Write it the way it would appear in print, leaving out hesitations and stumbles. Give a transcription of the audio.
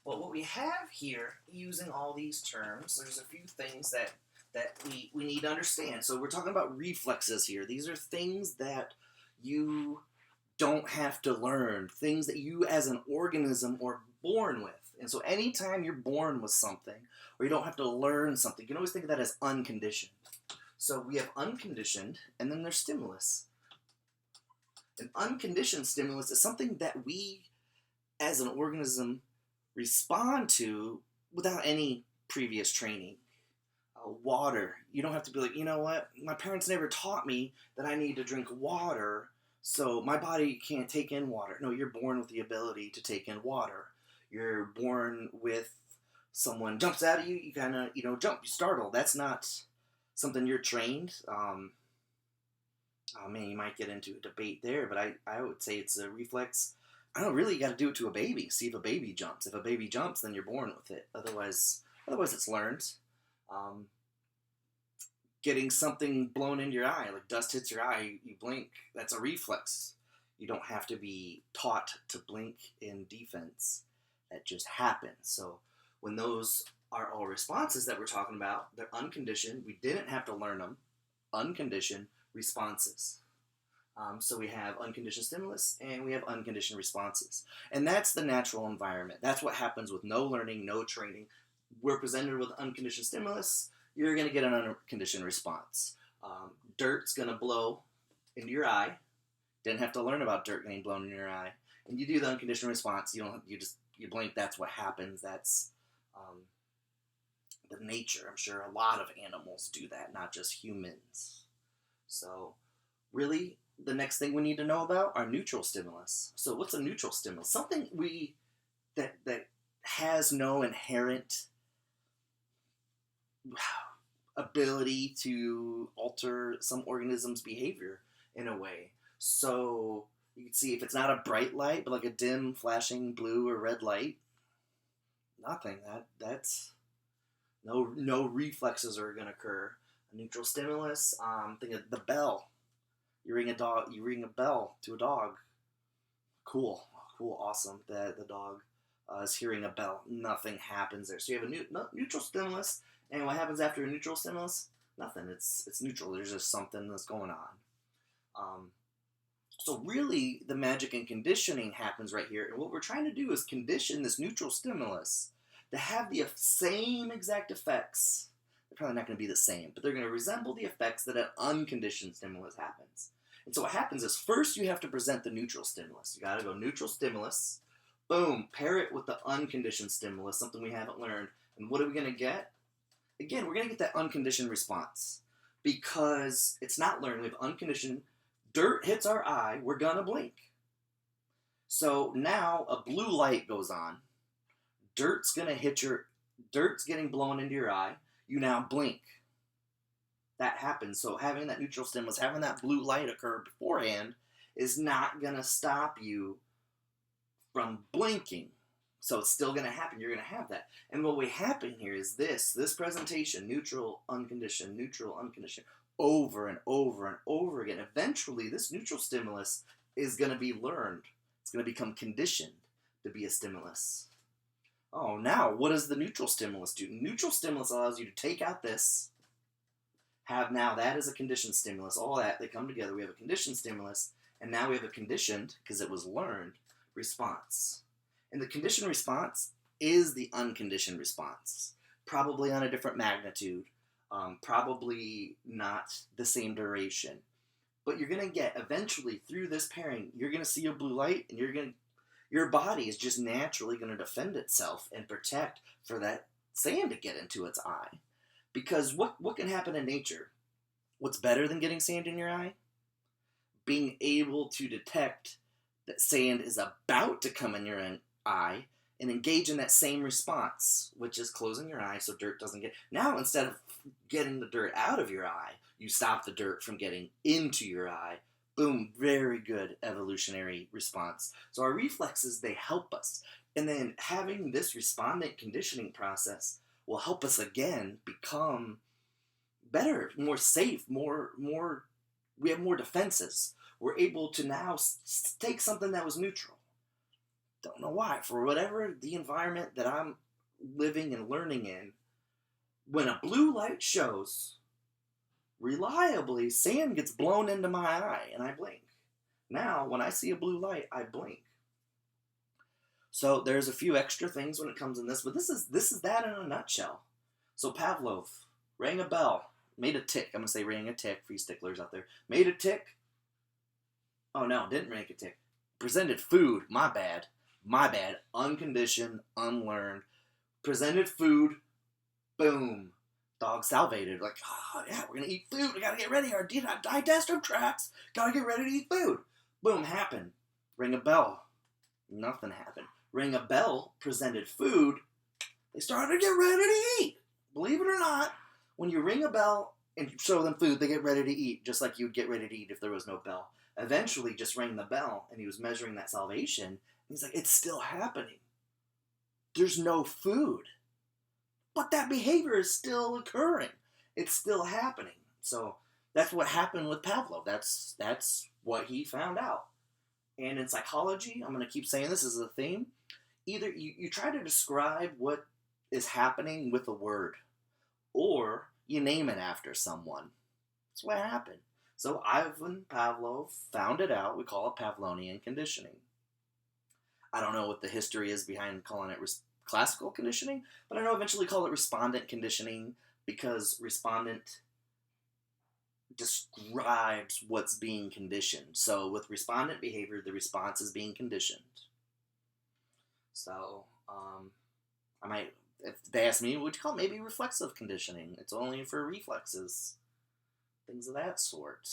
Well, what we have here, using all these terms, there's a few things that we need to understand. So we're talking about reflexes here. These are things that you don't have to learn, things that you as an organism are born with. And so anytime you're born with something, or you don't have to learn something, you can always think of that as unconditioned. So we have unconditioned, and then there's stimulus. An unconditioned stimulus is something that we as an organism respond to without any previous training. Water. You don't have to be like, you know what? My parents never taught me that I need to drink water, so my body can't take in water. No, you're born with the ability to take in water. You're born with someone jumps at you, you kind of, jump, you startle. That's not something you're trained. Oh man, you might get into a debate there, but I would say it's a reflex. I don't really got to do it to a baby. See if a baby jumps. If a baby jumps, then you're born with it. Otherwise it's learned. Getting something blown into your eye, like dust hits your eye, you blink. That's a reflex. You don't have to be taught to blink in defense. That just happens. So when those are all responses that we're talking about, they're unconditioned. We didn't have to learn them. Unconditioned responses. So we have unconditioned stimulus and we have unconditioned responses. And that's the natural environment. That's what happens with no learning, no training. We're presented with unconditioned stimulus, you're going to get an unconditioned response. Dirt's going to blow into your eye. Didn't have to learn about dirt getting blown in your eye. And you do the unconditioned response. You blink. That's what happens. That's the nature. I'm sure a lot of animals do that, not just humans. So really, the next thing we need to know about are neutral stimulus. So what's a neutral stimulus? Something that has no inherent ability to alter some organism's behavior in a way. So you can see if it's not a bright light, but like a dim flashing blue or red light, nothing. That's no reflexes are gonna occur. A neutral stimulus, think of the bell. You ring a bell to a dog. Cool, awesome. The dog is hearing a bell. Nothing happens there. So you have a neutral stimulus. And what happens after a neutral stimulus? Nothing. It's neutral. There's just something that's going on. So really, the magic and conditioning happens right here. And what we're trying to do is condition this neutral stimulus to have the same exact effects. They're probably not going to be the same, but they're going to resemble the effects that an unconditioned stimulus happens. And so what happens is first you have to present the neutral stimulus. You got to go neutral stimulus. Boom. Pair it with the unconditioned stimulus, something we haven't learned. And what are we going to get? Again, we're going to get that unconditioned response because it's not learned. We have unconditioned. Dirt hits our eye, we're going to blink. So now a blue light goes on. Dirt's getting blown into your eye. You now blink. That happens. So having that neutral stimulus, having that blue light occur beforehand is not going to stop you from blinking. So it's still going to happen. You're going to have that. And what will happen here is this presentation, neutral, unconditioned, over and over and over again. Eventually, this neutral stimulus is going to be learned. It's going to become conditioned to be a stimulus. Oh, now, what does the neutral stimulus do? Neutral stimulus allows you to take out this, have now that is a conditioned stimulus. All that, they come together. We have a conditioned stimulus, and now we have a conditioned, because it was learned, response. And the conditioned response is the unconditioned response. Probably on a different magnitude. Probably not the same duration. But you're going to get, eventually, through this pairing, you're going to see a blue light, and your body is just naturally going to defend itself and protect for that sand to get into its eye. Because what can happen in nature? What's better than getting sand in your eye? Being able to detect that sand is about to come in your eye and engage in that same response, which is closing your eye so dirt doesn't get. Now, instead of getting the dirt out of your eye, you stop the dirt from getting into your eye. Boom, very good evolutionary response. So our reflexes, they help us. And then having this respondent conditioning process will help us again become better, more safe, we have more defenses. We're able to now take something that was neutral, Don't know why. For whatever the environment that I'm living and learning in, when a blue light shows, reliably, sand gets blown into my eye and I blink. Now, when I see a blue light, I blink. So there's a few extra things when it comes in this, but this is that in a nutshell. So Pavlov rang a bell, made a tick. I'm gonna say rang a tick for you sticklers out there. Made a tick. Oh no, didn't make a tick. Presented food. My bad. Unconditioned, unlearned. Presented food. Boom. Dog salivated. Like, oh yeah, we're gonna eat food. We gotta get ready. Our digestive tracts. Gotta get ready to eat food. Boom, happened. Ring a bell. Nothing happened. Ring a bell, presented food. They started to get ready to eat. Believe it or not, when you ring a bell and show them food, they get ready to eat, just like you'd get ready to eat if there was no bell. Eventually, just rang the bell, and he was measuring that salivation, and he's like, it's still happening. There's no food. But that behavior is still occurring. It's still happening. So that's what happened with Pavlov. That's what he found out. And in psychology, I'm going to keep saying this as a theme. Either you try to describe what is happening with a word, or you name it after someone. That's what happened. So Ivan Pavlov found it out. We call it Pavlovian conditioning. I don't know what the history is behind calling it classical conditioning, but I know eventually call it respondent conditioning because respondent describes what's being conditioned. So with respondent behavior, the response is being conditioned. So I might, if they ask me, would you call it maybe reflexive conditioning? It's only for reflexes, things of that sort.